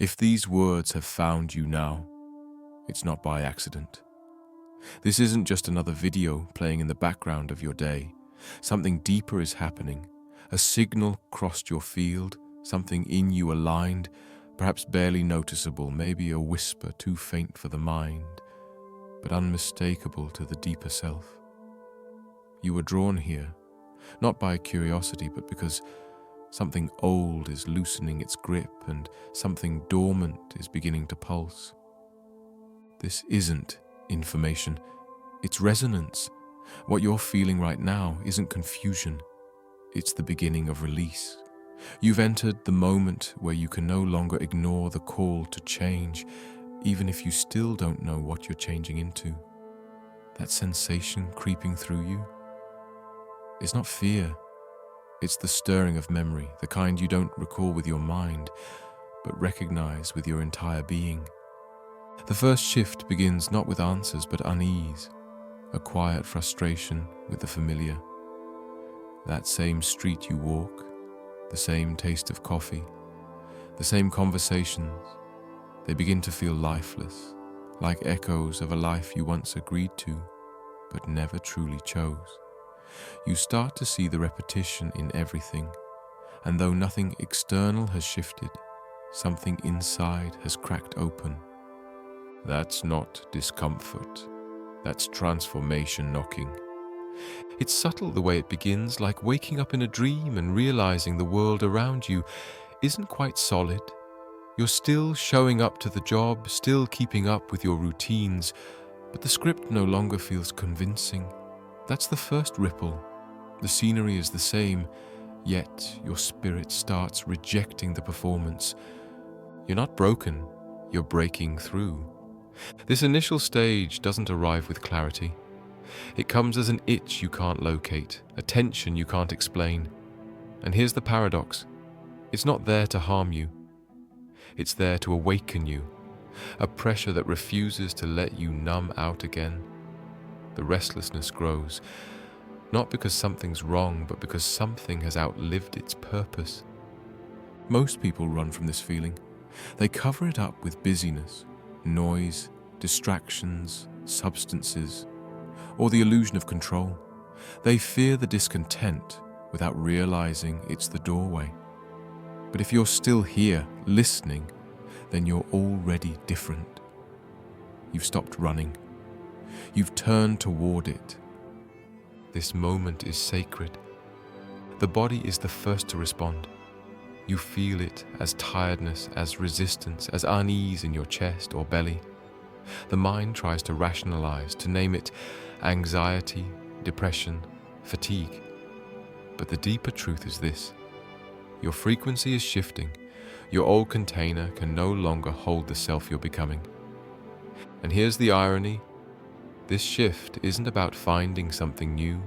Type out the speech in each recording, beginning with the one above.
If these words have found you now, it's not by accident. This isn't just another video playing in the background of your day. Something deeper is happening. A signal crossed your field, something in you aligned, perhaps barely noticeable, maybe a whisper too faint for the mind, but unmistakable to the deeper self. You were drawn here, not by curiosity, but because something old is loosening its grip and something dormant is beginning to pulse. This isn't information, it's resonance. What you're feeling right now isn't confusion, it's the beginning of release. You've entered the moment where you can no longer ignore the call to change, even if you still don't know what you're changing into. That sensation creeping through you is not fear. It's the stirring of memory, the kind you don't recall with your mind, but recognize with your entire being. The first shift begins not with answers, but unease, a quiet frustration with the familiar. That same street you walk, the same taste of coffee, the same conversations, they begin to feel lifeless, like echoes of a life you once agreed to, but never truly chose. You start to see the repetition in everything, and though nothing external has shifted, something inside has cracked open. That's not discomfort, that's transformation knocking. It's subtle the way it begins, like waking up in a dream and realizing the world around you isn't quite solid. You're still showing up to the job, still keeping up with your routines, but the script no longer feels convincing. That's the first ripple. The scenery is the same, yet your spirit starts rejecting the performance. You're not broken, you're breaking through. This initial stage doesn't arrive with clarity. It comes as an itch you can't locate, a tension you can't explain. And here's the paradox. It's not there to harm you. It's there to awaken you, a pressure that refuses to let you numb out again. The restlessness grows, not because something's wrong, but because something has outlived its purpose. Most people run from this feeling. They cover it up with busyness, noise, distractions, substances, or the illusion of control. They fear the discontent without realizing it's the doorway. But if you're still here, listening, then you're already different. You've stopped running. You've turned toward it. This moment is sacred. The body is the first to respond. You feel it as tiredness, as resistance, as unease in your chest or belly. The mind tries to rationalize, to name it anxiety, depression, fatigue. But the deeper truth is this. Your frequency is shifting. Your old container can no longer hold the self you're becoming. And here's the irony. This shift isn't about finding something new.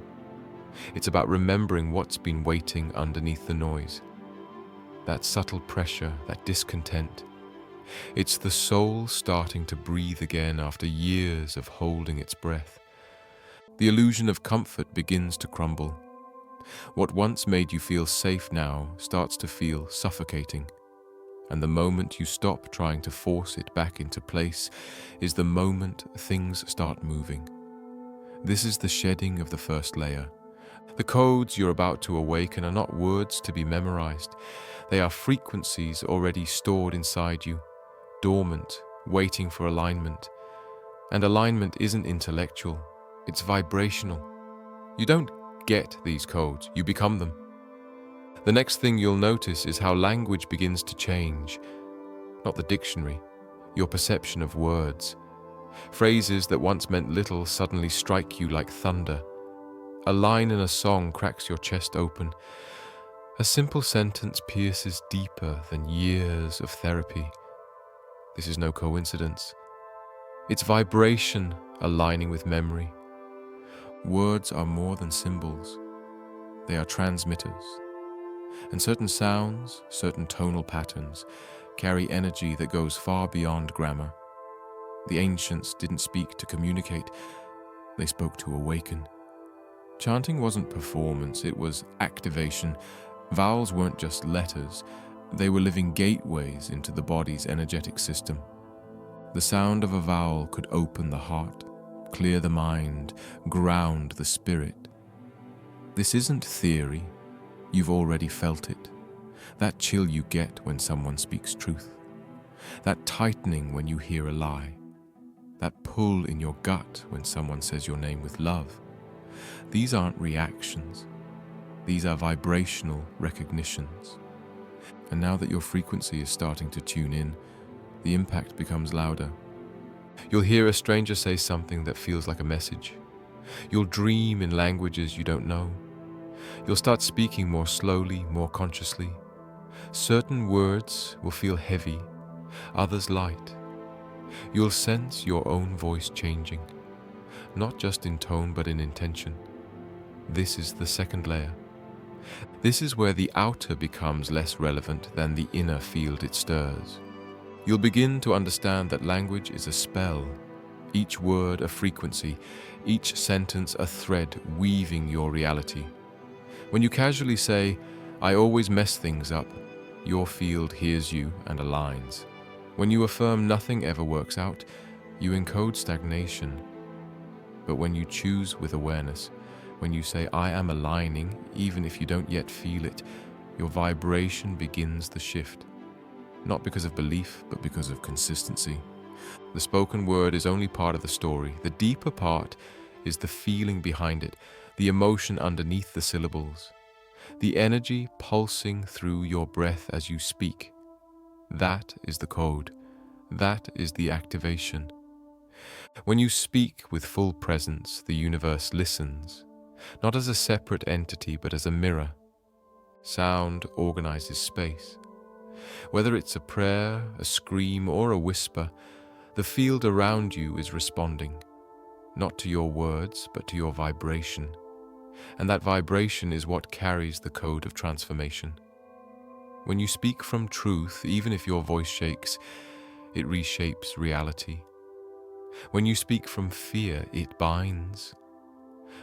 It's about remembering what's been waiting underneath the noise. That subtle pressure, that discontent. It's the soul starting to breathe again after years of holding its breath. The illusion of comfort begins to crumble. What once made you feel safe now starts to feel suffocating. And the moment you stop trying to force it back into place is the moment things start moving. This is the shedding of the first layer. The codes you're about to awaken are not words to be memorized. They are frequencies already stored inside you, dormant, waiting for alignment. And alignment isn't intellectual, it's vibrational. You don't get these codes, you become them. The next thing you'll notice is how language begins to change. Not the dictionary, your perception of words. Phrases that once meant little suddenly strike you like thunder. A line in a song cracks your chest open. A simple sentence pierces deeper than years of therapy. This is no coincidence. It's vibration aligning with memory. Words are more than symbols. They are transmitters. And certain sounds, certain tonal patterns, carry energy that goes far beyond grammar. The ancients didn't speak to communicate, they spoke to awaken. Chanting wasn't performance, it was activation. Vowels weren't just letters, They were living gateways into the body's energetic system. The sound of a vowel could open the heart, clear the mind, ground the spirit. This isn't theory. You've already felt it. That chill you get when someone speaks truth. That tightening when you hear a lie. That pull in your gut when someone says your name with love. These aren't reactions. These are vibrational recognitions. And now that your frequency is starting to tune in, the impact becomes louder. You'll hear a stranger say something that feels like a message. You'll dream in languages you don't know. You'll start speaking more slowly, more consciously. Certain words will feel heavy, others light. You'll sense your own voice changing, not just in tone but in intention. This is the second layer. This is where the outer becomes less relevant than the inner field it stirs. You'll begin to understand that language is a spell, each word a frequency, each sentence a thread weaving your reality. When you casually say, "I always mess things up," your field hears you and aligns. When you affirm nothing ever works out, you encode stagnation. But when you choose with awareness, when you say, "I am aligning," even if you don't yet feel it, your vibration begins the shift. Not because of belief, but because of consistency. The spoken word is only part of the story. The deeper part is the feeling behind it, the emotion underneath the syllables, the energy pulsing through your breath as you speak. That is the code. That is the activation. When you speak with full presence, the universe listens, not as a separate entity, but as a mirror. Sound organizes space. Whether it's a prayer, a scream, or a whisper, the field around you is responding, not to your words, but to your vibration. And that vibration is what carries the code of transformation. When you speak from truth, even if your voice shakes, it reshapes reality. When you speak from fear, it binds.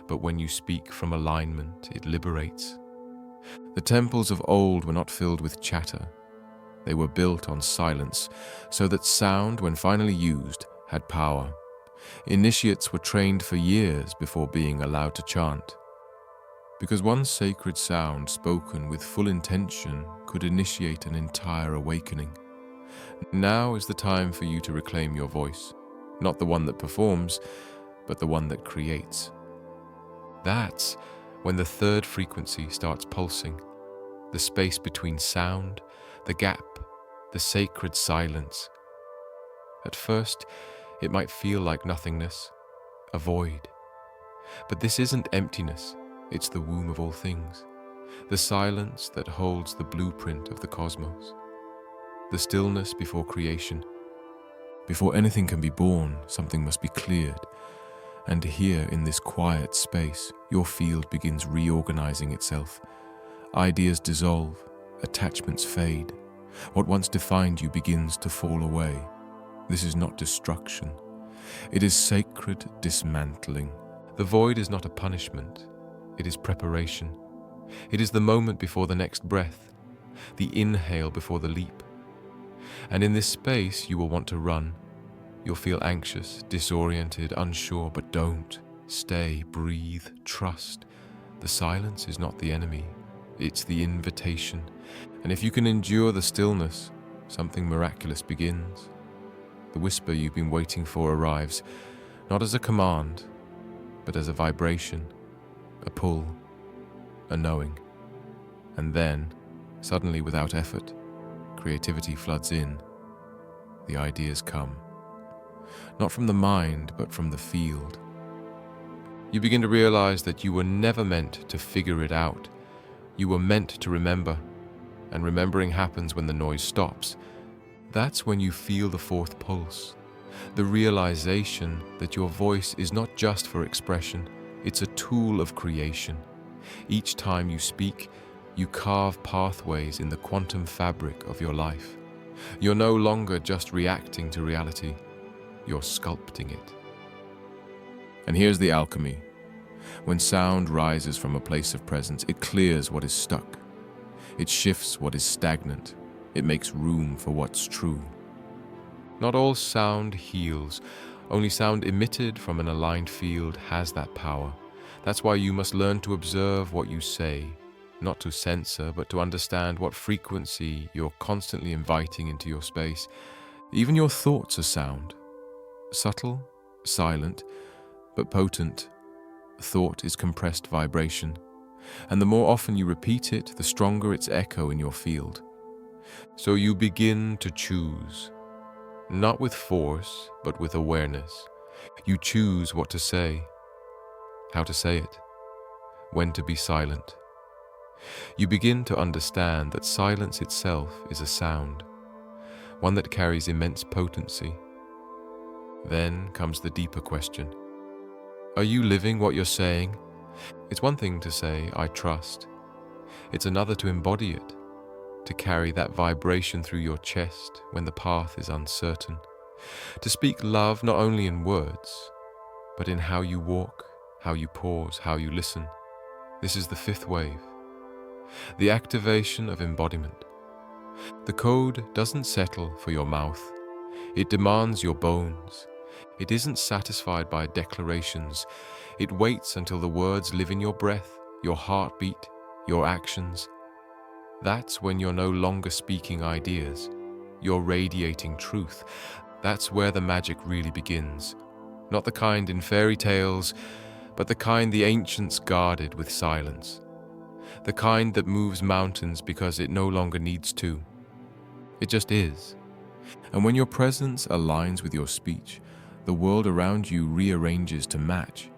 But when you speak from alignment, it liberates. The temples of old were not filled with chatter. They were built on silence, so that sound, when finally used, had power. Initiates were trained for years before being allowed to chant. Because one sacred sound spoken with full intention could initiate an entire awakening. Now is the time for you to reclaim your voice, not the one that performs, but the one that creates. That's when the third frequency starts pulsing, the space between sound, the gap, the sacred silence. At first, it might feel like nothingness, a void. But this isn't emptiness, it's the womb of all things, the silence that holds the blueprint of the cosmos, the stillness before creation. Before anything can be born, something must be cleared. And here, in this quiet space, your field begins reorganizing itself. Ideas dissolve, attachments fade. What once defined you begins to fall away. This is not destruction. It is sacred dismantling. The void is not a punishment. It is preparation. It is the moment before the next breath, the inhale before the leap. And in this space, you will want to run. You'll feel anxious, disoriented, unsure, but don't. Stay, breathe, trust. The silence is not the enemy. It's the invitation. And if you can endure the stillness, something miraculous begins. The whisper you've been waiting for arrives, not as a command, but as a vibration, a pull, a knowing. And then, suddenly without effort, creativity floods in. The ideas come. Not from the mind, but from the field. You begin to realize that you were never meant to figure it out. You were meant to remember, and remembering happens when the noise stops. That's when you feel the fourth pulse, the realization that your voice is not just for expression, it's a tool of creation. Each time you speak, you carve pathways in the quantum fabric of your life. You're no longer just reacting to reality, you're sculpting it. And here's the alchemy. When sound rises from a place of presence, it clears what is stuck. It shifts what is stagnant. It makes room for what's true. Not all sound heals. Only sound emitted from an aligned field has that power. That's why you must learn to observe what you say, not to censor, but to understand what frequency you're constantly inviting into your space. Even your thoughts are sound. Subtle, silent, but potent. Thought is compressed vibration, and the more often you repeat it, the stronger its echo in your field. So you begin to choose, not with force, but with awareness. You choose what to say, how to say it, when to be silent. You begin to understand that silence itself is a sound, one that carries immense potency. Then comes the deeper question. Are you living what you're saying? It's one thing to say, I trust. It's another to embody it, to carry that vibration through your chest when the path is uncertain. To speak love not only in words, but in how you walk, how you pause, how you listen. This is the fifth wave, the activation of embodiment. The code doesn't settle for your mouth. It demands your bones. It isn't satisfied by declarations. It waits until the words live in your breath, your heartbeat, your actions. That's when you're no longer speaking ideas. You're radiating truth. That's where the magic really begins. Not the kind in fairy tales, but the kind the ancients guarded with silence. The kind that moves mountains because it no longer needs to. It just is. And when your presence aligns with your speech, the world around you rearranges to match.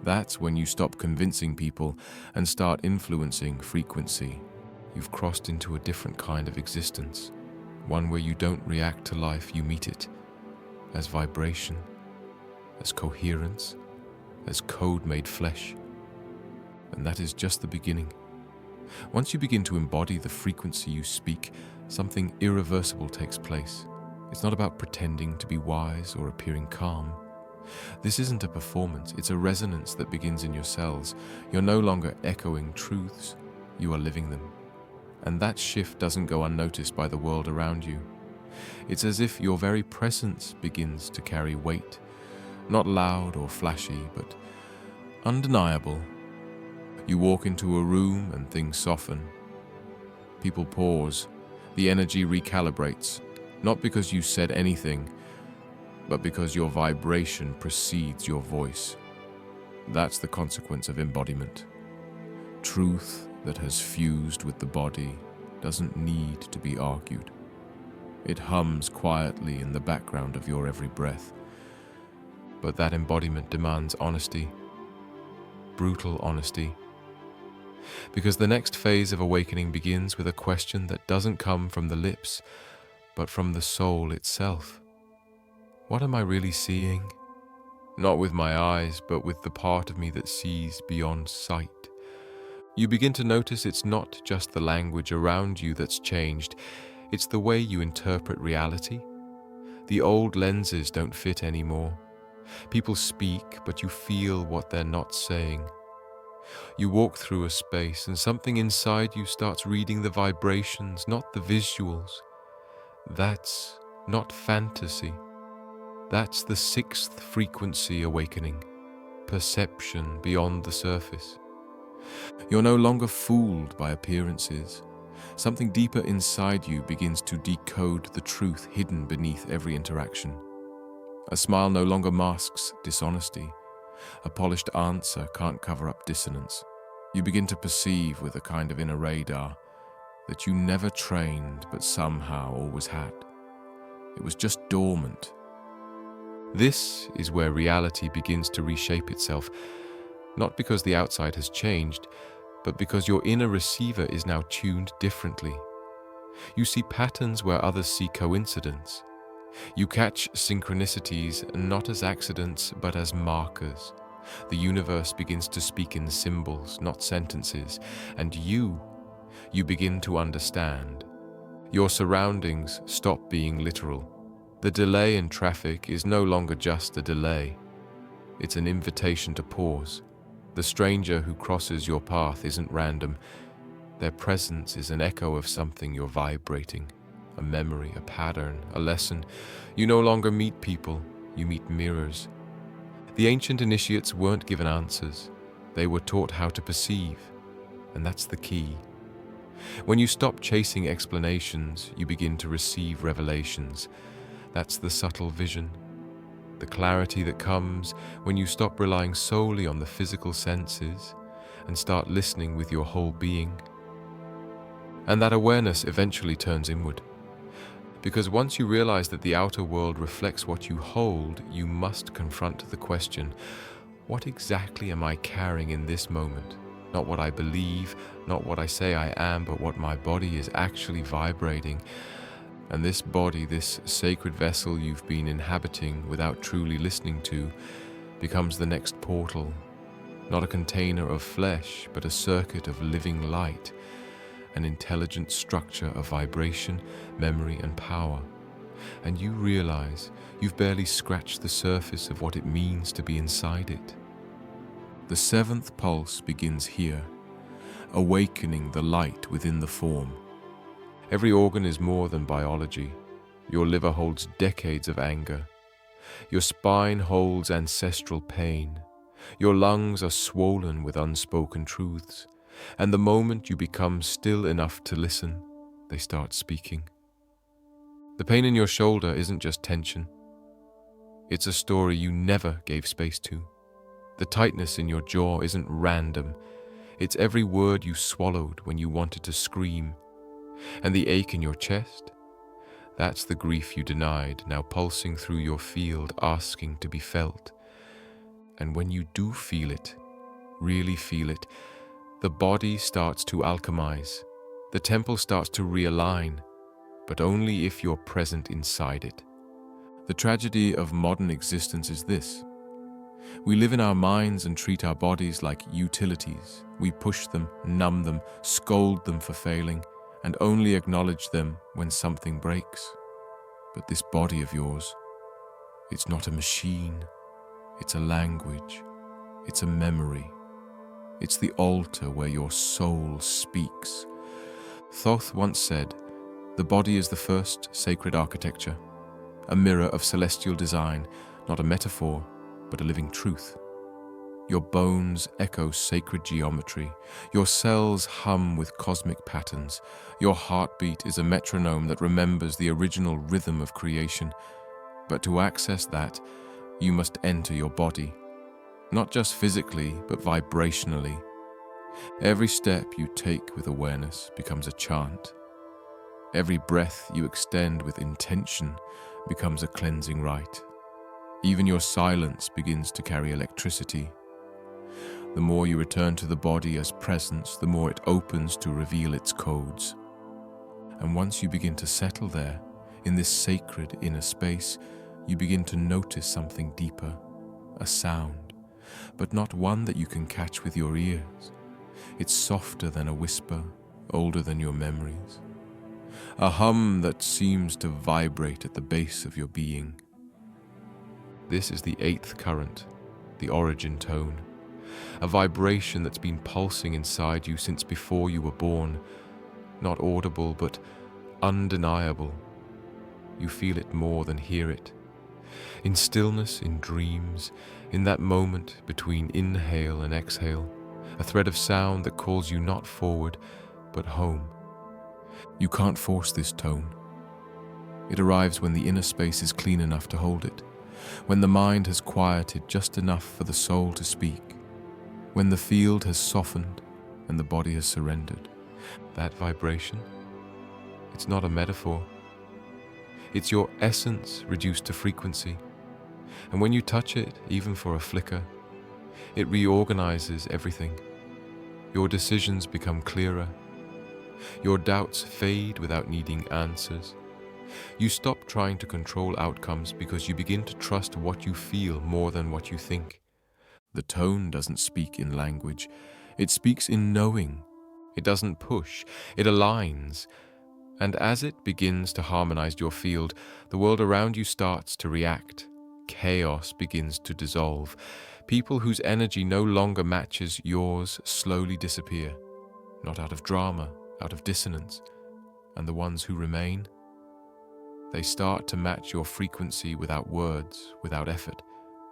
That's when you stop convincing people and start influencing frequency. You've crossed into a different kind of existence, one where you don't react to life, you meet it as vibration, as coherence, as code made flesh. And that is just the beginning. Once you begin to embody the frequency you speak, something irreversible takes place. It's not about pretending to be wise or appearing calm. This isn't a performance, it's a resonance that begins in your cells. You're no longer echoing truths, you are living them. And that shift doesn't go unnoticed by the world around you. It's as if your very presence begins to carry weight, not loud or flashy, but undeniable. You walk into a room and things soften. People pause, the energy recalibrates, not because you said anything, but because your vibration precedes your voice. That's the consequence of embodiment. Truth that has fused with the body doesn't need to be argued. It hums quietly in the background of your every breath. But that embodiment demands honesty, brutal honesty. Because the next phase of awakening begins with a question that doesn't come from the lips, but from the soul itself. What am I really seeing? Not with my eyes, but with the part of me that sees beyond sight. You begin to notice it's not just the language around you that's changed, it's the way you interpret reality. The old lenses don't fit anymore. People speak, but you feel what they're not saying. You walk through a space and something inside you starts reading the vibrations, not the visuals. That's not fantasy. That's the sixth frequency awakening, perception beyond the surface. You're no longer fooled by appearances. Something deeper inside you begins to decode the truth hidden beneath every interaction. A smile no longer masks dishonesty. A polished answer can't cover up dissonance. You begin to perceive with a kind of inner radar that you never trained but somehow always had. It was just dormant. This is where reality begins to reshape itself, not because the outside has changed, but because your inner receiver is now tuned differently. You see patterns where others see coincidence. You catch synchronicities not as accidents, but as markers. The universe begins to speak in symbols, not sentences, and you begin to understand. Your surroundings stop being literal. The delay in traffic is no longer just a delay. It's an invitation to pause. The stranger who crosses your path isn't random. Their presence is an echo of something you're vibrating. a memory, a pattern, a lesson. You no longer meet people, you meet mirrors. The ancient initiates weren't given answers. They were taught how to perceive, and that's the key. When you stop chasing explanations, you begin to receive revelations. That's the subtle vision, the clarity that comes when you stop relying solely on the physical senses and start listening with your whole being. And that awareness eventually turns inward. Because once you realize that the outer world reflects what you hold, you must confront the question, what exactly am I carrying in this moment? Not what I believe, not what I say I am, but what my body is actually vibrating. And this body, this sacred vessel you've been inhabiting without truly listening to, becomes the next portal. Not a container of flesh, but a circuit of living light, an intelligent structure of vibration, memory, and power. And you realize you've barely scratched the surface of what it means to be inside it. The seventh pulse begins here, awakening the light within the form. Every organ is more than biology. Your liver holds decades of anger. Your spine holds ancestral pain. Your lungs are swollen with unspoken truths. And the moment you become still enough to listen, they start speaking. The pain in your shoulder isn't just tension. It's a story you never gave space to. The tightness in your jaw isn't random. It's every word you swallowed when you wanted to scream. And the ache in your chest? That's the grief you denied, now pulsing through your field, asking to be felt. And when you do feel it, really feel it, the body starts to alchemize. The temple starts to realign, but only if you're present inside it. The tragedy of modern existence is this. We live in our minds and treat our bodies like utilities. We push them, numb them, scold them for failing, and only acknowledge them when something breaks. But this body of yours, it's not a machine. It's a language. It's a memory. It's the altar where your soul speaks. Thoth once said, "The body is the first sacred architecture, a mirror of celestial design, not a metaphor, but a living truth. Your bones echo sacred geometry. Your cells hum with cosmic patterns. Your heartbeat is a metronome that remembers the original rhythm of creation. But to access that, you must enter your body. Not just physically, but vibrationally. Every step you take with awareness becomes a chant. Every breath you extend with intention becomes a cleansing rite. Even your silence begins to carry electricity. The more you return to the body as presence, the more it opens to reveal its codes. And once you begin to settle there, in this sacred inner space, you begin to notice something deeper, a sound, but not one that you can catch with your ears. It's softer than a whisper, older than your memories. A hum that seems to vibrate at the base of your being. This is the eighth current, the origin tone. A vibration that's been pulsing inside you since before you were born. Not audible, but undeniable. You feel it more than hear it. In stillness, in dreams, in that moment between inhale and exhale, a thread of sound that calls you not forward, but home. You can't force this tone. It arrives when the inner space is clean enough to hold it, when the mind has quieted just enough for the soul to speak, when the field has softened and the body has surrendered. That vibration, it's not a metaphor. It's your essence reduced to frequency. And when you touch it, even for a flicker, it reorganizes everything. Your decisions become clearer. Your doubts fade without needing answers. You stop trying to control outcomes because you begin to trust what you feel more than what you think. The tone doesn't speak in language. It speaks in knowing. It doesn't push. It aligns. And as it begins to harmonize your field, the world around you starts to react. Chaos begins to dissolve. People whose energy no longer matches yours slowly disappear. Not out of drama, out of dissonance. And the ones who remain, They start to match your frequency without words, without effort,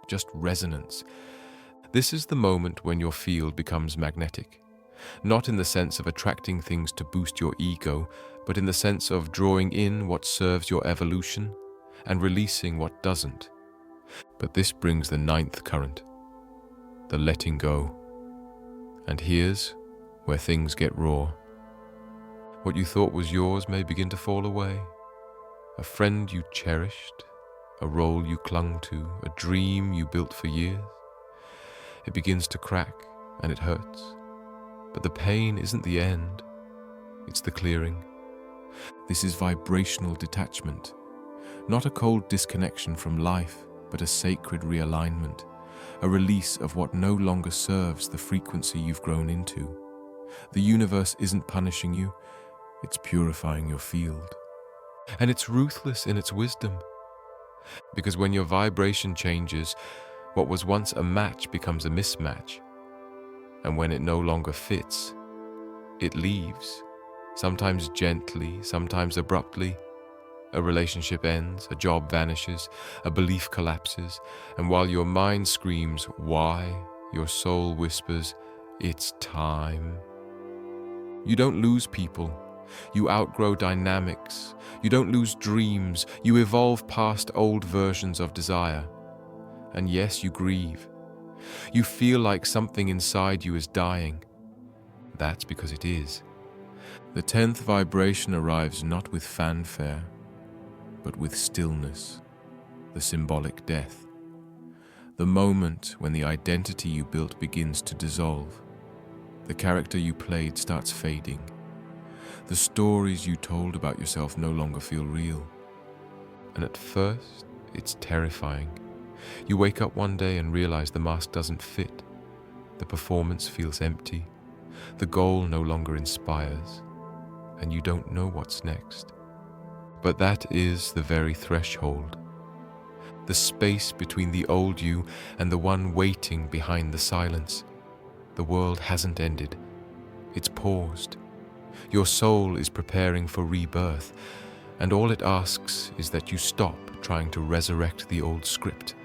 just resonance. This is the moment when your field becomes magnetic, not in the sense of attracting things to boost your ego, but in the sense of drawing in what serves your evolution and releasing what doesn't. But this brings the ninth current, the letting go. And here's where things get raw. What you thought was yours may begin to fall away. A friend you cherished, a role you clung to, a dream you built for years. It begins to crack and it hurts. But the pain isn't the end, it's the clearing. This is vibrational detachment, not a cold disconnection from life, but a sacred realignment, a release of what no longer serves the frequency you've grown into. The universe isn't punishing you, it's purifying your field. And it's ruthless in its wisdom. Because when your vibration changes, what was once a match becomes a mismatch. And when it no longer fits, it leaves, sometimes gently, sometimes abruptly. A relationship ends, a job vanishes, a belief collapses, and while your mind screams, "Why?" your soul whispers, "It's time." You don't lose people. You outgrow dynamics. You don't lose dreams. You evolve past old versions of desire. And yes, you grieve. You feel like something inside you is dying. That's because it is. The 10th vibration arrives not with fanfare, but with stillness, the symbolic death. The moment when the identity you built begins to dissolve. The character you played starts fading. The stories you told about yourself no longer feel real. And at first, it's terrifying. You wake up one day and realize the mask doesn't fit. The performance feels empty. The goal no longer inspires. And you don't know what's next. But that is the very threshold. The space between the old you and the one waiting behind the silence. The world hasn't ended. It's paused. Your soul is preparing for rebirth, and all it asks is that you stop trying to resurrect the old script,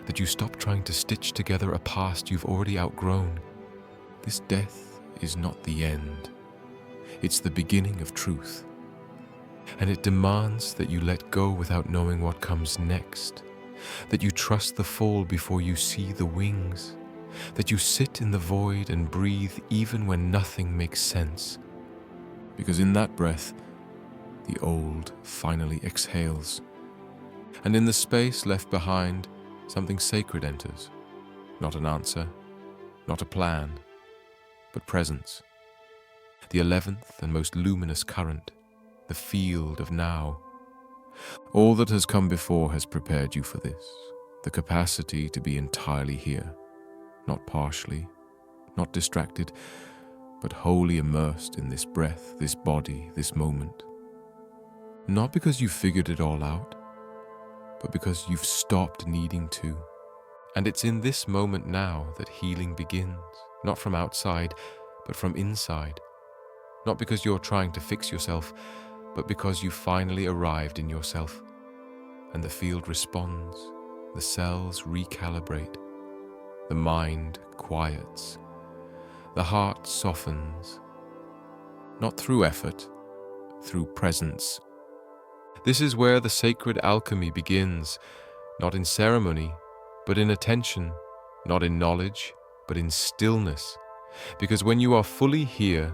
that you stop trying to stitch together a past you've already outgrown. This death is not the end. It's the beginning of truth. And it demands that you let go without knowing what comes next, that you trust the fall before you see the wings, that you sit in the void and breathe even when nothing makes sense. Because in that breath, the old finally exhales. And in the space left behind, something sacred enters. Not an answer, not a plan, but presence. The 11th and most luminous current, the field of now. All that has come before has prepared you for this, the capacity to be entirely here, not partially, not distracted, but wholly immersed in this breath, this body, this moment. Not because you figured it all out, but because you've stopped needing to. And it's in this moment now that healing begins, not from outside, but from inside. Not because you're trying to fix yourself, but because you finally arrived in yourself. And the field responds, the cells recalibrate, the mind quiets, the heart softens, not through effort, through presence. This is where the sacred alchemy begins, not in ceremony, but in attention, not in knowledge, but in stillness. Because when you are fully here,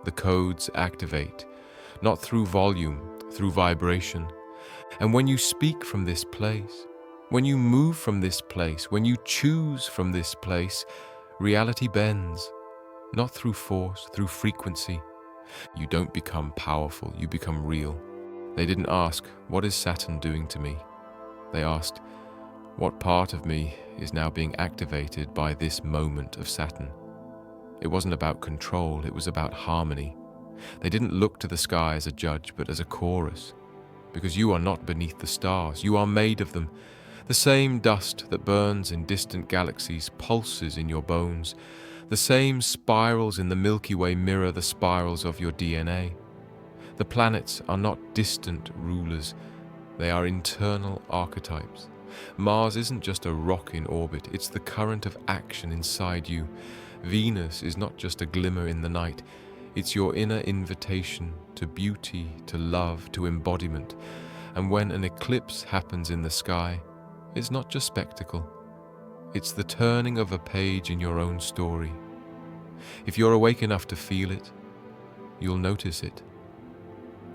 the codes activate, not through volume, through vibration. And when you speak from this place, when you move from this place, when you choose from this place, reality bends, not through force, through frequency. You don't become powerful, you become real. They didn't ask, "What is Saturn doing to me?" They asked, "What part of me is now being activated by this moment of Saturn?" It wasn't about control, it was about harmony. They didn't look to the sky as a judge, but as a chorus. Because you are not beneath the stars, you are made of them. The same dust that burns in distant galaxies pulses in your bones. The same spirals in the Milky Way mirror the spirals of your DNA. The planets are not distant rulers, They are internal archetypes. Mars isn't just a rock in orbit, it's the current of action inside you. Venus is not just a glimmer in the night, it's your inner invitation to beauty, to love, to embodiment. And when an eclipse happens in the sky, it's not just spectacle, it's the turning of a page in your own story. If you're awake enough to feel it, you'll notice it.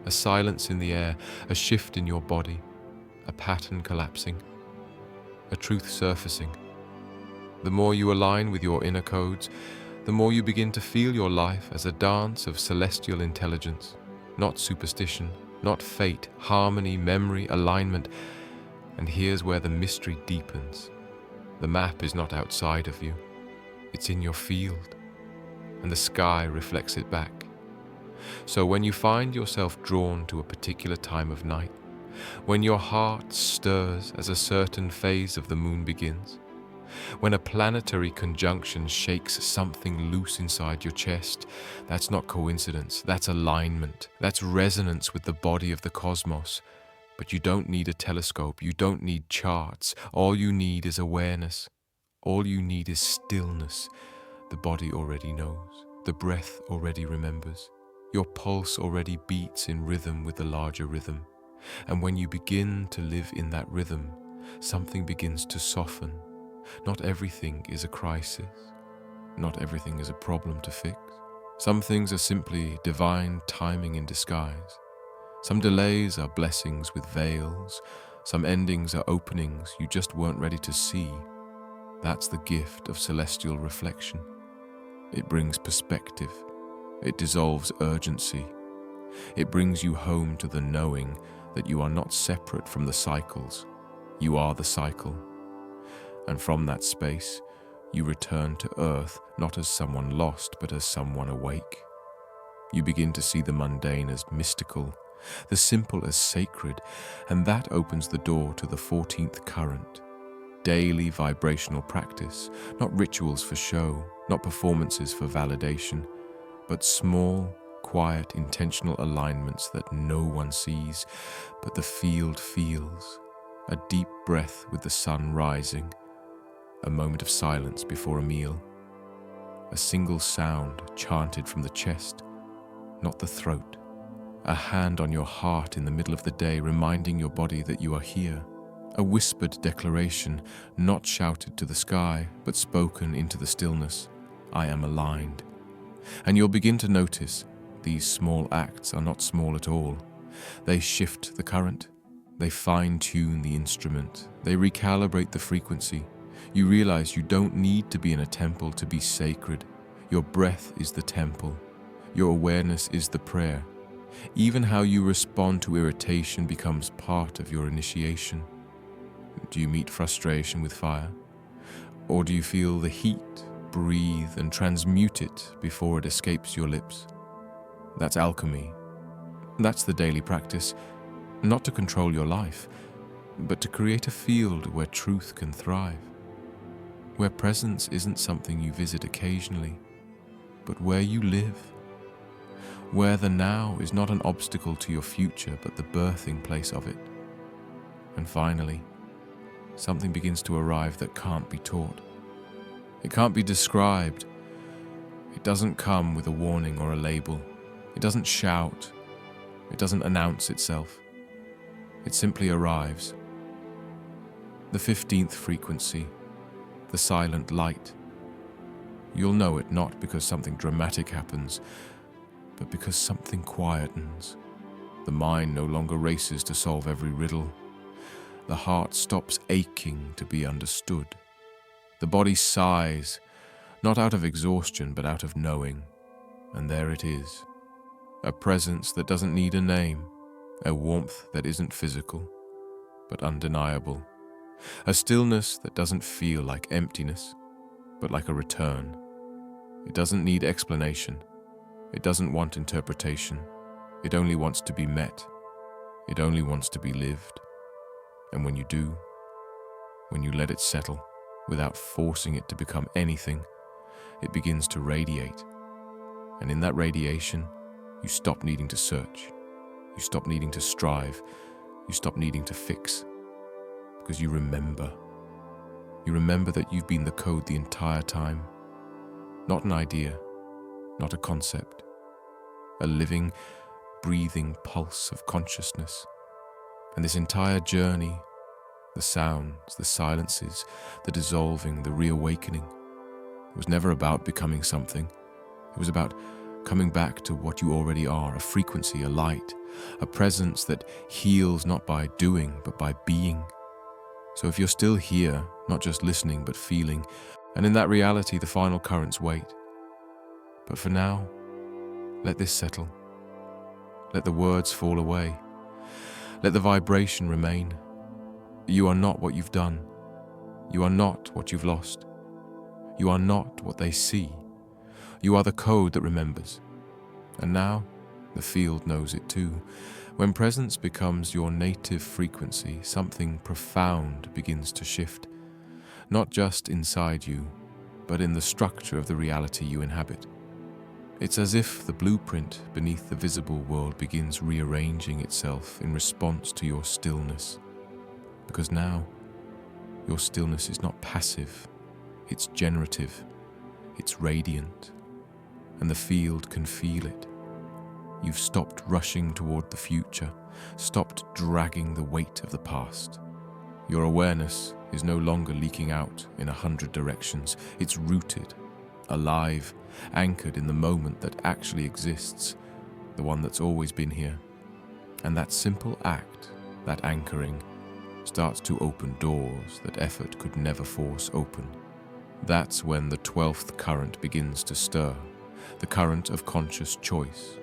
A silence in the air, a shift in your body, a pattern collapsing, a truth surfacing. The more you align with your inner codes, the more you begin to feel your life as a dance of celestial intelligence, not superstition, not fate, harmony, memory, alignment. And here's where the mystery deepens. The map is not outside of you, it's in your field, and the sky reflects it back. So when you find yourself drawn to a particular time of night, when your heart stirs as a certain phase of the moon begins, when a planetary conjunction shakes something loose inside your chest, that's not coincidence, that's alignment, that's resonance with the body of the cosmos. But you don't need a telescope, you don't need charts, all you need is awareness. All you need is stillness. The body already knows, the breath already remembers. Your pulse already beats in rhythm with the larger rhythm. And when you begin to live in that rhythm, something begins to soften. Not everything is a crisis. Not everything is a problem to fix. Some things are simply divine timing in disguise. Some delays are blessings with veils. Some endings are openings you just weren't ready to see. That's the gift of celestial reflection. It brings perspective. It dissolves urgency. It brings you home to the knowing that you are not separate from the cycles. You are the cycle. And from that space, you return to earth not as someone lost, but as someone awake. You begin to see the mundane as mystical, the simple as sacred, and that opens the door to the 14th current. Daily vibrational practice, not rituals for show, not performances for validation, but small, quiet, intentional alignments that no one sees, but the field feels. A deep breath with the sun rising, a moment of silence before a meal, a single sound chanted from the chest, not the throat, a hand on your heart in the middle of the day reminding your body that you are here, a whispered declaration not shouted to the sky but spoken into the stillness, I am aligned. And you'll begin to notice these small acts are not small at all. They shift the current, they fine-tune the instrument, they recalibrate the frequency. You realize you don't need to be in a temple to be sacred. Your breath is the temple. Your awareness is the prayer. Even how you respond to irritation becomes part of your initiation. Do you meet frustration with fire? Or do you feel the heat, breathe, and transmute it before it escapes your lips? That's alchemy. That's the daily practice, not to control your life, but to create a field where truth can thrive. Where presence isn't something you visit occasionally, but where you live. Where the now is not an obstacle to your future, but the birthing place of it. And finally, something begins to arrive that can't be taught. It can't be described. It doesn't come with a warning or a label. It doesn't shout. It doesn't announce itself. It simply arrives. The 15th frequency, the silent light. You'll know it not because something dramatic happens, but because something quietens. The mind no longer races to solve every riddle. The heart stops aching to be understood. The body sighs, not out of exhaustion, but out of knowing. And there it is. A presence that doesn't need a name. A warmth that isn't physical, but undeniable. A stillness that doesn't feel like emptiness, but like a return. It doesn't need explanation. It doesn't want interpretation. It only wants to be met. It only wants to be lived. And when you do, when you let it settle, without forcing it to become anything, it begins to radiate. And in that radiation, you stop needing to search. You stop needing to strive. You stop needing to fix, because you remember. You remember that you've been the code the entire time. Not an idea, not a concept. A living, breathing pulse of consciousness. And this entire journey, the sounds, the silences, the dissolving, the reawakening, it was never about becoming something. It was about coming back to what you already are, a frequency, a light, a presence that heals not by doing, but by being. So if you're still here, not just listening, but feeling, and in that reality, the final currents wait. But for now, let this settle. Let the words fall away. Let the vibration remain. You are not what you've done. You are not what you've lost. You are not what they see. You are the code that remembers. And now, the field knows it too. When presence becomes your native frequency, something profound begins to shift. Not just inside you, but in the structure of the reality you inhabit. It's as if the blueprint beneath the visible world begins rearranging itself in response to your stillness. Because now, your stillness is not passive, it's generative, it's radiant, and the field can feel it. You've stopped rushing toward the future, stopped dragging the weight of the past. Your awareness is no longer leaking out in 100 directions. It's rooted, alive, anchored in the moment that actually exists, the one that's always been here. And that simple act, that anchoring, starts to open doors that effort could never force open. That's when the 12th current begins to stir, the current of conscious choice.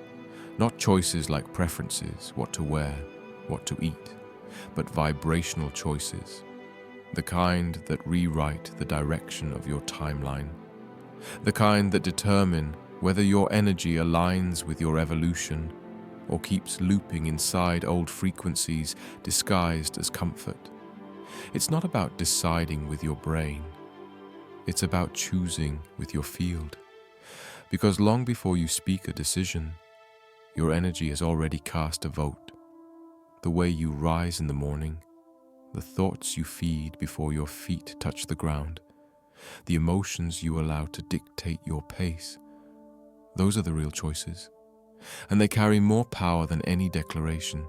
Not choices like preferences, what to wear, what to eat, but vibrational choices, the kind that rewrite the direction of your timeline, the kind that determine whether your energy aligns with your evolution or keeps looping inside old frequencies disguised as comfort. It's not about deciding with your brain. It's about choosing with your field. Because long before you speak a decision, your energy has already cast a vote. The way you rise in the morning, the thoughts you feed before your feet touch the ground, the emotions you allow to dictate your pace, those are the real choices. And they carry more power than any declaration.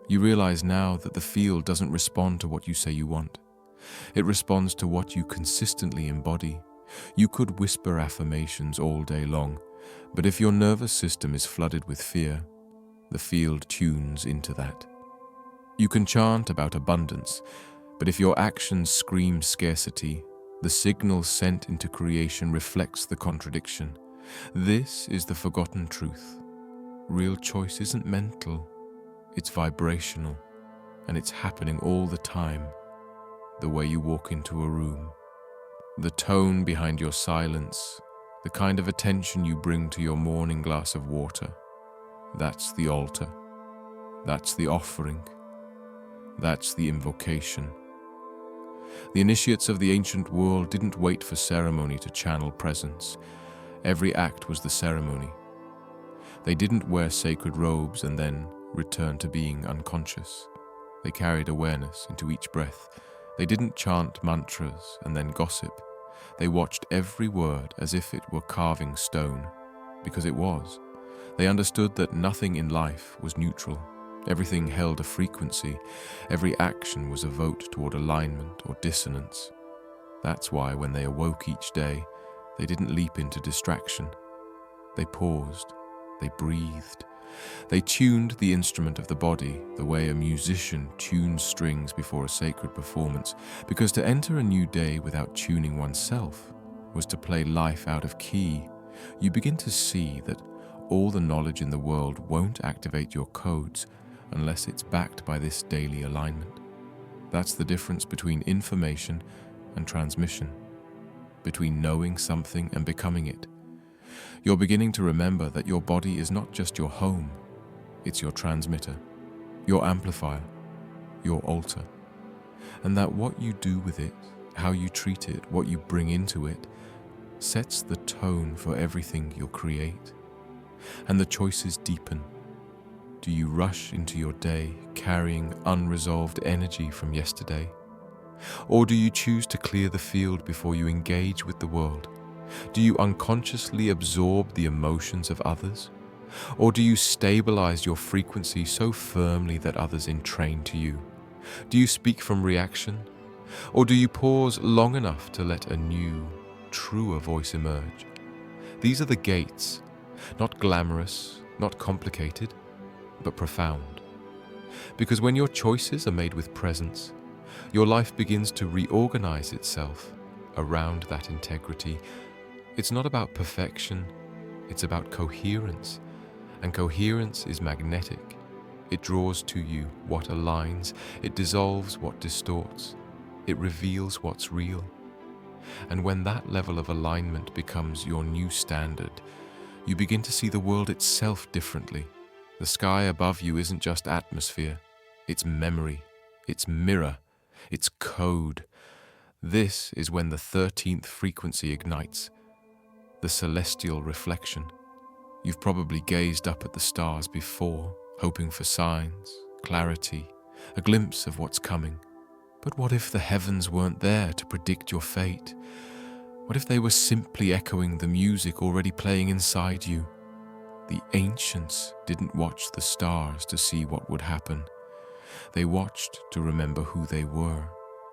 You realize now that the field doesn't respond to what you say you want. It responds to what you consistently embody. You could whisper affirmations all day long, but if your nervous system is flooded with fear, the field tunes into that. You can chant about abundance, but if your actions scream scarcity, the signal sent into creation reflects the contradiction. This is the forgotten truth. Real choice isn't mental, it's vibrational, and it's happening all the time. The way you walk into a room, the tone behind your silence, the kind of attention you bring to your morning glass of water. That's the altar. That's the offering. That's the invocation. The initiates of the ancient world didn't wait for ceremony to channel presence. Every act was the ceremony. They didn't wear sacred robes and then return to being unconscious. They carried awareness into each breath. They didn't chant mantras and then gossip. They watched every word as if it were carving stone, because it was. They understood that nothing in life was neutral. Everything held a frequency. Every action was a vote toward alignment or dissonance. That's why when they awoke each day, they didn't leap into distraction. They paused. They breathed. They tuned the instrument of the body the way a musician tunes strings before a sacred performance, because to enter a new day without tuning oneself was to play life out of key. You begin to see that all the knowledge in the world won't activate your codes unless it's backed by this daily alignment. That's the difference between information and transmission, between knowing something and becoming it. You're beginning to remember that your body is not just your home, it's your transmitter, your amplifier, your altar, and that what you do with it, how you treat it, what you bring into it, sets the tone for everything you'll create. And the choices deepen. Do you rush into your day carrying unresolved energy from yesterday? Or do you choose to clear the field before you engage with the world? Do you unconsciously absorb the emotions of others? Or do you stabilize your frequency so firmly that others entrain to you? Do you speak from reaction? Or do you pause long enough to let a new, truer voice emerge? These are the gates, not glamorous, not complicated, but profound. Because when your choices are made with presence, your life begins to reorganize itself around that integrity. It's not about perfection, it's about coherence. And coherence is magnetic. It draws to you what aligns, it dissolves what distorts, it reveals what's real. And when that level of alignment becomes your new standard, you begin to see the world itself differently. The sky above you isn't just atmosphere, it's memory, it's mirror, it's code. This is when the 13th frequency ignites, the celestial reflection. You've probably gazed up at the stars before, hoping for signs, clarity, a glimpse of what's coming. But what if the heavens weren't there to predict your fate? What if they were simply echoing the music already playing inside you? The ancients didn't watch the stars to see what would happen. They watched to remember who they were.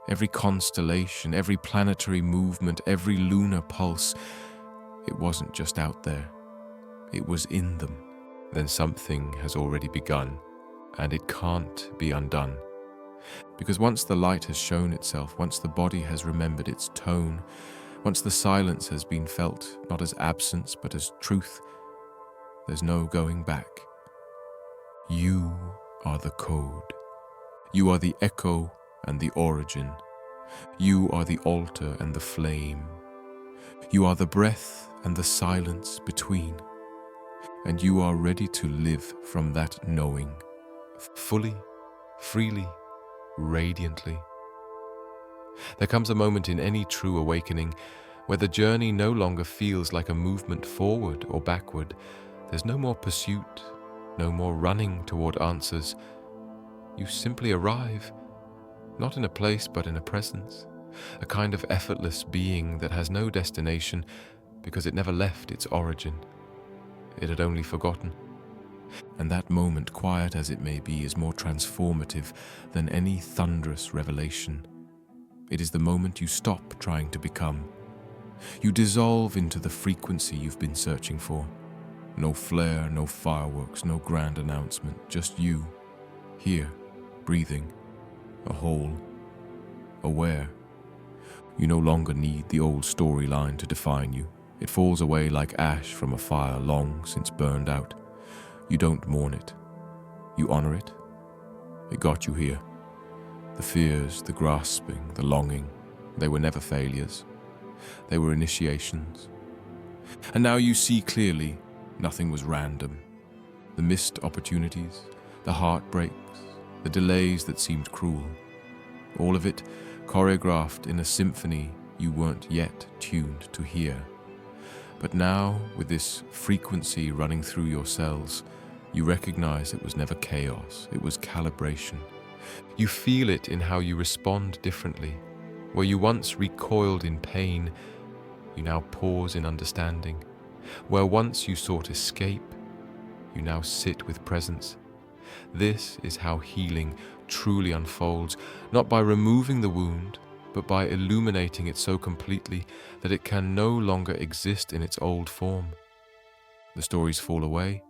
Every constellation, every planetary movement, every lunar pulse, it wasn't just out there. It was in them. Then something has already begun, and it can't be undone. Because once the light has shown itself, once the body has remembered its tone, once the silence has been felt not as absence but as truth, there's no going back. You are the code. You are the echo and the origin. You are the altar and the flame. You are the breath and the silence between. And you are ready to live from that knowing, fully, freely, radiantly. There comes a moment in any true awakening where the journey no longer feels like a movement forward or backward. There's no more pursuit, no more running toward answers. You simply arrive, not in a place but in a presence, a kind of effortless being that has no destination because it never left its origin. It had only forgotten. And that moment, quiet as it may be, is more transformative than any thunderous revelation. It is the moment you stop trying to become. You dissolve into the frequency you've been searching for. No flare, no fireworks, no grand announcement, just you, here, breathing, a whole, aware. You no longer need the old storyline to define you. It falls away like ash from a fire long since burned out. You don't mourn it. You honor it. It got you here. The fears, the grasping, the longing, they were never failures. They were initiations. And now you see clearly, nothing was random. The missed opportunities, the heartbreaks, the delays that seemed cruel, all of it choreographed in a symphony you weren't yet tuned to hear. But now, with this frequency running through your cells, you recognize it was never chaos, it was calibration. You feel it in how you respond differently. Where you once recoiled in pain, you now pause in understanding. Where once you sought escape, you now sit with presence. This is how healing truly unfolds, not by removing the wound, but by illuminating it so completely that it can no longer exist in its old form. The stories fall away,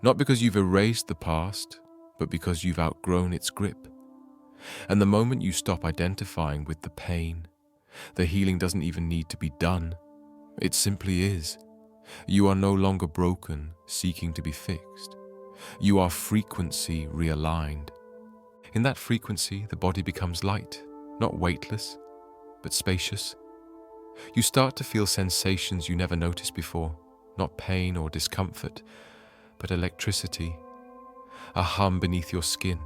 not because you've erased the past, but because you've outgrown its grip. And the moment you stop identifying with the pain, the healing doesn't even need to be done. It simply is. You are no longer broken, seeking to be fixed. You are frequency realigned. In that frequency, the body becomes light, not weightless, but spacious. You start to feel sensations you never noticed before, not pain or discomfort, but electricity, a hum beneath your skin,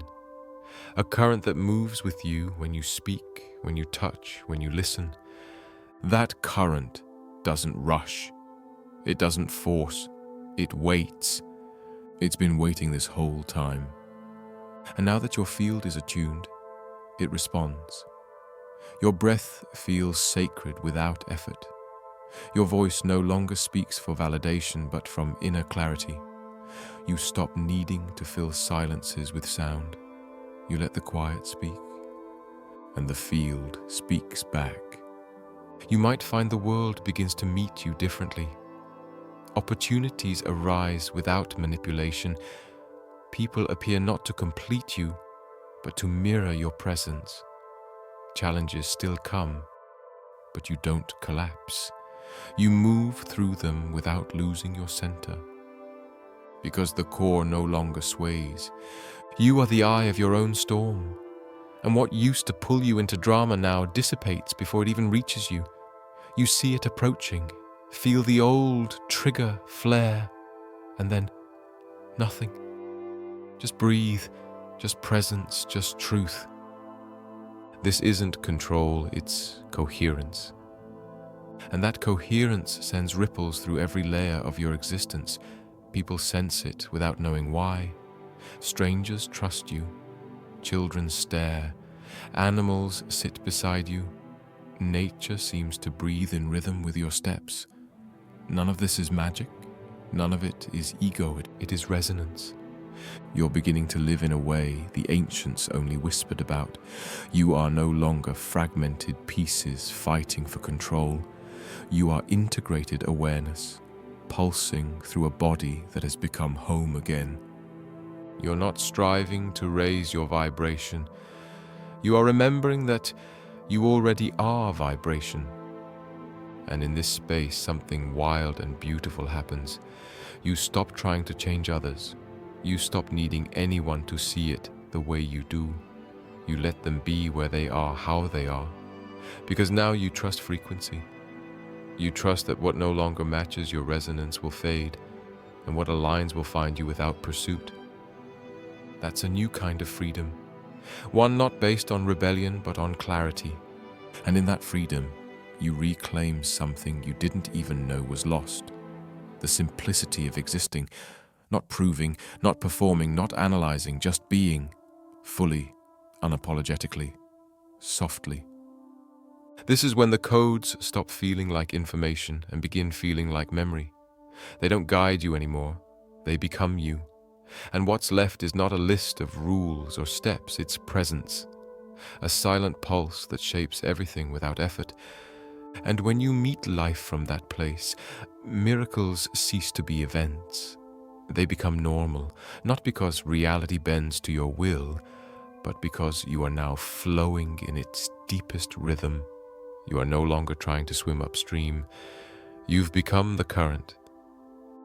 a current that moves with you when you speak, when you touch, when you listen. That current doesn't rush, it doesn't force, it waits. It's been waiting this whole time. And now that your field is attuned, it responds. Your breath feels sacred without effort. Your voice no longer speaks for validation, but from inner clarity. You stop needing to fill silences with sound. You let the quiet speak, and the field speaks back. You might find the world begins to meet you differently. Opportunities arise without manipulation. People appear not to complete you, but to mirror your presence. Challenges still come, but you don't collapse. You move through them without losing your center. Because the core no longer sways. You are the eye of your own storm. And what used to pull you into drama now dissipates before it even reaches you. You see it approaching, feel the old trigger flare, and then nothing. Just breathe, just presence, just truth. This isn't control, it's coherence. And that coherence sends ripples through every layer of your existence. People sense it without knowing why. Strangers trust you. Children stare. Animals sit beside you. Nature seems to breathe in rhythm with your steps. None of this is magic. None of it is ego. It is resonance. You're beginning to live in a way the ancients only whispered about. You are no longer fragmented pieces fighting for control. You are integrated awareness, pulsing through a body that has become home again. You're not striving to raise your vibration. You are remembering that you already are vibration. And in this space, something wild and beautiful happens. You stop trying to change others. You stop needing anyone to see it the way you do. You let them be where they are, how they are. Because now you trust frequency. You trust that what no longer matches your resonance will fade, and what aligns will find you without pursuit. That's a new kind of freedom. One not based on rebellion, but on clarity. And in that freedom, you reclaim something you didn't even know was lost. The simplicity of existing, not proving, not performing, not analyzing, just being, fully, unapologetically, softly. This is when the codes stop feeling like information and begin feeling like memory. They don't guide you anymore, they become you. And what's left is not a list of rules or steps, it's presence. A silent pulse that shapes everything without effort. And when you meet life from that place, miracles cease to be events. They become normal, not because reality bends to your will, but because you are now flowing in its deepest rhythm. You are no longer trying to swim upstream. You've become the current.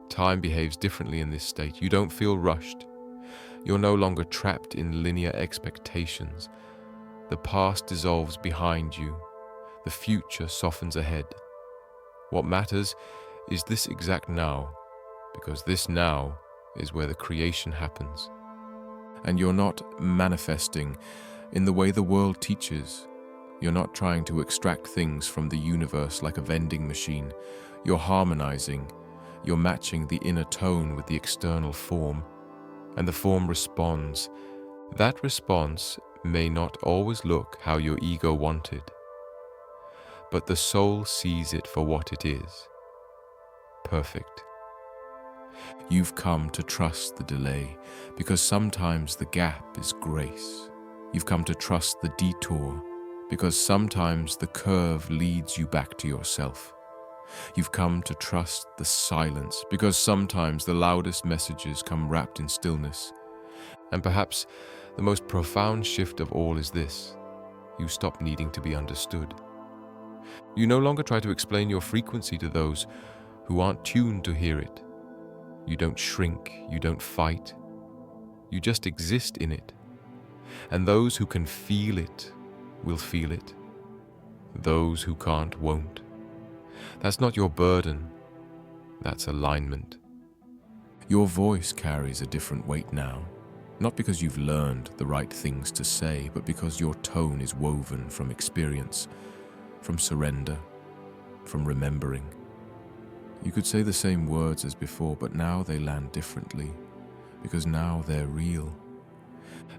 Time behaves differently in this state. You don't feel rushed. You're no longer trapped in linear expectations. The past dissolves behind you. The future softens ahead. What matters is this exact now, because this now is where the creation happens. And you're not manifesting in the way the world teaches. You're not trying to extract things from the universe like a vending machine. You're harmonizing. You're matching the inner tone with the external form, and the form responds. That response may not always look how your ego wanted, but the soul sees it for what it is. Perfect. You've come to trust the delay, because sometimes the gap is grace. You've come to trust the detour, because sometimes the curve leads you back to yourself. You've come to trust the silence, because sometimes the loudest messages come wrapped in stillness. And perhaps the most profound shift of all is this: you stop needing to be understood. You no longer try to explain your frequency to those who aren't tuned to hear it. You don't shrink, you don't fight. You just exist in it. And those who can feel it will feel it. Those who can't won't. That's not your burden, that's alignment. Your voice carries a different weight now, not because you've learned the right things to say, but because your tone is woven from experience, from surrender, from remembering. You could say the same words as before, but now they land differently. because now they're real.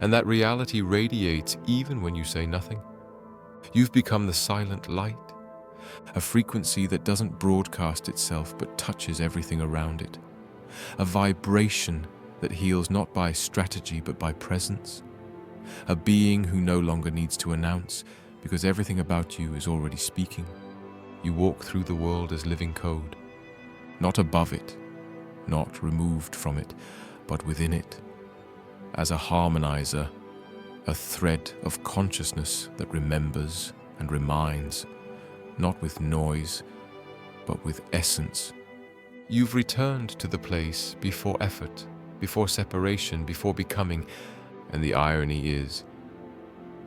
And that reality radiates even when you say nothing. You've become the silent light, a frequency that doesn't broadcast itself but touches everything around it. A vibration that heals not by strategy but by presence. A being who no longer needs to announce because everything about you is already speaking. You walk through the world as living code, not above it, not removed from it, but within it, as a harmonizer, a thread of consciousness that remembers and reminds, not with noise, but with essence. You've returned to the place before effort, before separation, before becoming, and the irony is,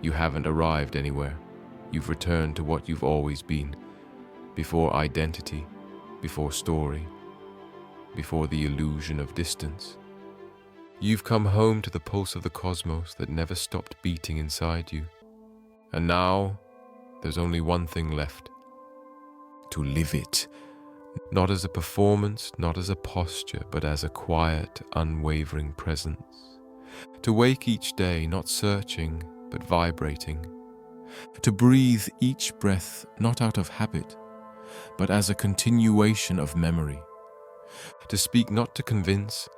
you haven't arrived anywhere. You've returned to what you've always been, before identity, before story, before the illusion of distance. You've come home to the pulse of the cosmos that never stopped beating inside you. And now, there's only one thing left. To live it. Not as a performance, not as a posture, but as a quiet, unwavering presence. To wake each day, not searching, but vibrating. To breathe each breath, not out of habit, but as a continuation of memory. To speak not to convince,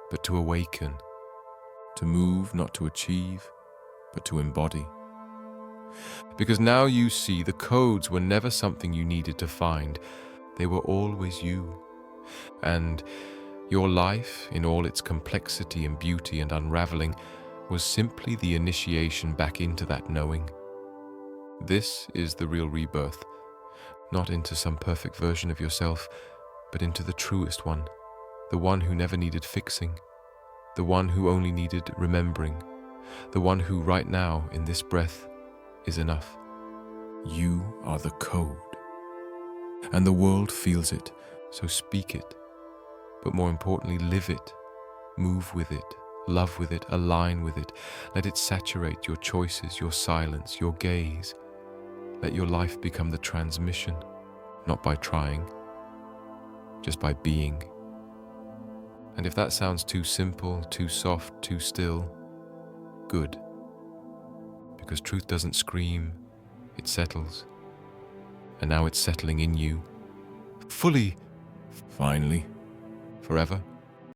but to awaken. To move not to achieve, but to embody. Because now you see the codes were never something you needed to find. They were always you. And your life, in all its complexity and beauty and unraveling, was simply the initiation back into that knowing. This is the real rebirth, not into some perfect version of yourself, but into the truest one, the one who never needed fixing, the one who only needed remembering, the one who right now, in this breath, is enough. You are the code, and the world feels it, so speak it, but more importantly, live it, move with it, love with it, align with it. Let it saturate your choices, your silence, your gaze. Let your life become the transmission, not by trying, just by being. And if that sounds too simple, too soft, too still, good. Because truth doesn't scream, it settles. And now it's settling in you, fully, finally, forever.